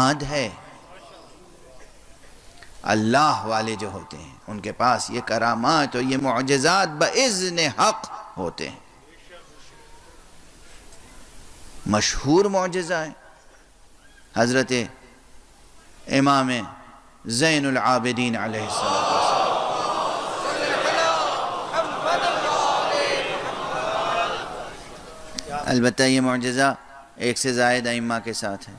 اعتماد ہے۔ اللہ والے جو ہوتے ہیں ان کے پاس یہ کرامات اور یہ معجزات بإذن حق ہوتے ہیں۔ مشہور معجزہ ہے حضرت امام زین العابدین علیہ السلام۔ البتہ یہ معجزہ ایک سے زائد ائمہ کے ساتھ ہے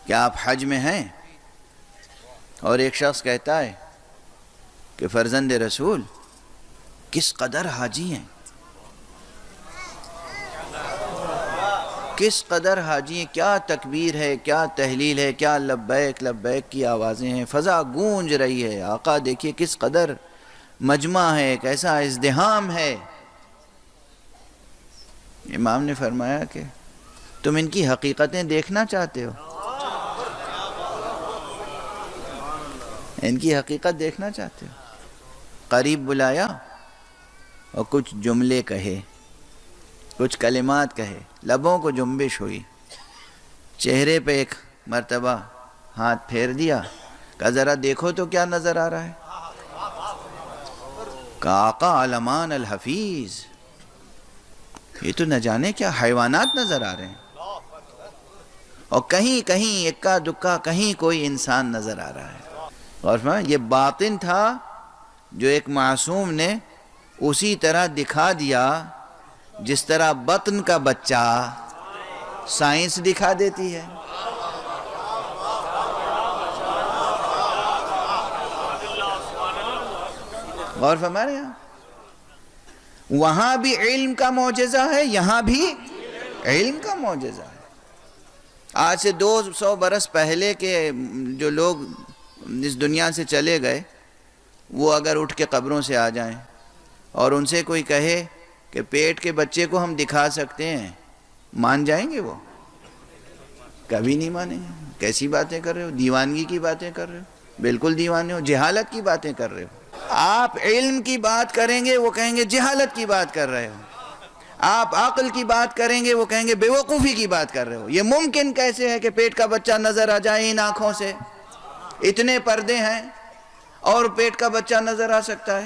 کہ آپ حج میں ہیں اور ایک شخص کہتا ہے کہ فرزند رسول کس قدر حاجی ہیں، کس قدر حاجی ہیں، کیا تکبیر ہے، کیا تحلیل ہے، کیا لبیک لبیک کی آوازیں ہیں، فضا گونج رہی ہے۔ آقا دیکھیے کس قدر مجمع ہے، کیسا ازدحام ہے۔ امام نے فرمایا کہ تم ان کی حقیقتیں دیکھنا چاہتے ہو، ان کی حقیقت دیکھنا چاہتے ہو۔ قریب بلایا اور کچھ جملے کہے، کچھ کلمات کہے، لبوں کو جنبش ہوئی، چہرے پہ ایک مرتبہ ہاتھ پھیر دیا، کہا ذرا دیکھو تو کیا نظر آ رہا ہے۔ کہا آقا علمان الحفیظ، یہ تو نہ جانے کیا حیوانات نظر آ رہے ہیں، اور کہیں کہیں اکا دکا کہیں کوئی انسان نظر آ رہا ہے۔ اور یہ باطن تھا جو ایک معصوم نے اسی طرح دکھا دیا جس طرح بطن کا بچہ سائنس دکھا دیتی ہے۔ غور فرما رہے ہیں؟ وہاں بھی علم کا معجزہ ہے، یہاں بھی علم کا معجزہ ہے۔ آج سے 200 برس پہلے کے جو لوگ اس دنیا سے چلے گئے، وہ اگر اٹھ کے قبروں سے آ جائیں اور ان سے کوئی کہے کہ پیٹ کے بچے کو ہم دکھا سکتے ہیں، مان جائیں گے؟ وہ کبھی نہیں مانیں گے۔ کیسی باتیں کر رہے ہو، دیوانگی کی باتیں کر رہے ہو، بالکل دیوانے ہو، جہالت کی باتیں کر رہے ہو۔ آپ علم کی بات کریں گے وہ کہیں گے جہالت کی بات کر رہے ہو، آپ عقل کی بات کریں گے وہ کہیں گے بیوقوفی کی بات کر رہے ہو۔ یہ ممکن کیسے ہے کہ پیٹ کا بچہ نظر آ جائے ان آنکھوں سے؟ اتنے پردے ہیں اور پیٹ کا بچہ نظر آ سکتا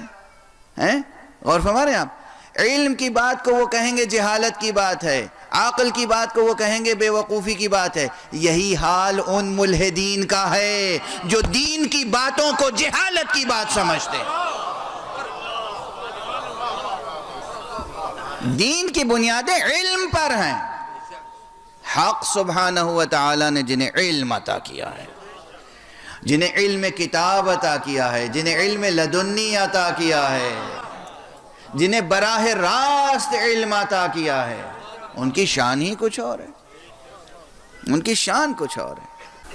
ہے؟ غور فرما رہے ہیں آپ؟ علم کی بات کو وہ کہیں گے جہالت کی بات ہے، عقل کی بات کو وہ کہیں گے بیوقوفی کی بات ہے۔ یہی حال ان ملحدین کا ہے جو دین کی باتوں کو جہالت کی بات سمجھتے ہیں۔ دین کی بنیادیں علم پر ہیں۔ حق سبحانہ وتعالی نے جنہیں علم عطا کیا ہے، جنہیں علم کتاب عطا کیا ہے، جنہیں علم لدنی عطا کیا ہے، جنہیں براہ راست علم عطا کیا ہے، ان کی شان ہی کچھ اور ہے، ان کی شان کچھ اور ہے۔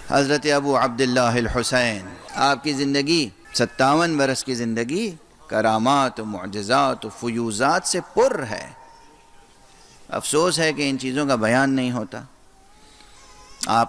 حضرت ابو عبداللہ الحسین، آپ کی زندگی 57 برس کی زندگی کرامات و معجزات و فیوزات سے پر ہے۔ افسوس ہے کہ ان چیزوں کا بیان نہیں ہوتا۔ آپ